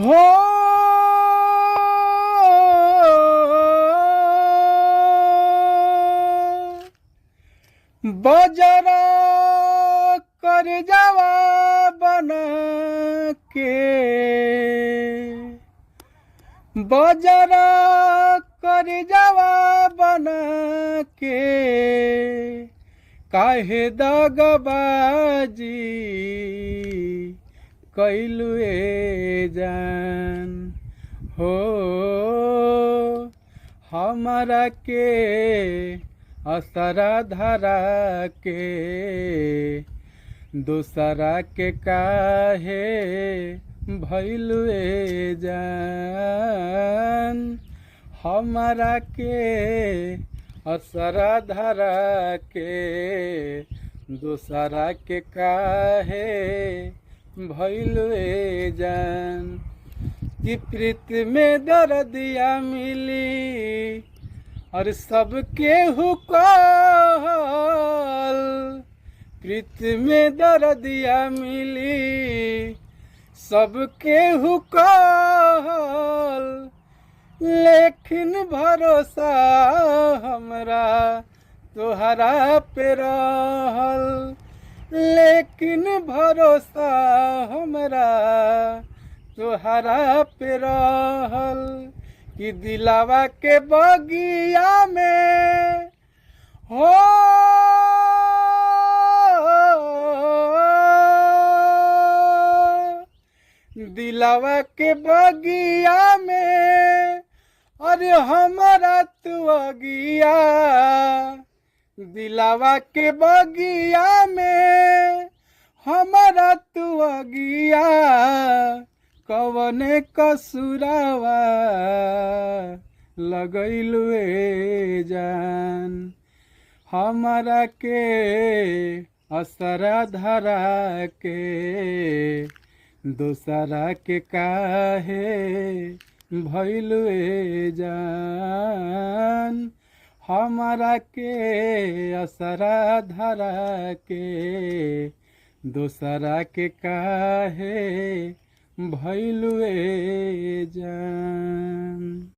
हो बजरा कर जावा बना के बजरा कर जावा बना के काहे दगबाजी कैलुए जान हो हमारा के असरा धरा के दूसरा के काहे भैलुए जान हमारा के असरा धरा के दूसरा के काहे भैलुए जान कि प्रीत में दर्दिया मिली और सबके हुकाल प्रीत में दर्दिया मिली सबके हुकाल लेकिन भरोसा हमरा तोहरा पे रहल लेकिन भरोसा हमरा तोहरा पे रहल कि दिलावा के बगिया में हो दिलावा के बगिया में अरे हमारा तू अगिया दिलावा के बगिया में हमारा तू अगिया कवने कसुरावा लगैलुए जान हमारा के असरा धरा के दूसरा के काहे भैलुए जान हमारा के असरा धरा के दूसरा के काहे भैलुए जान।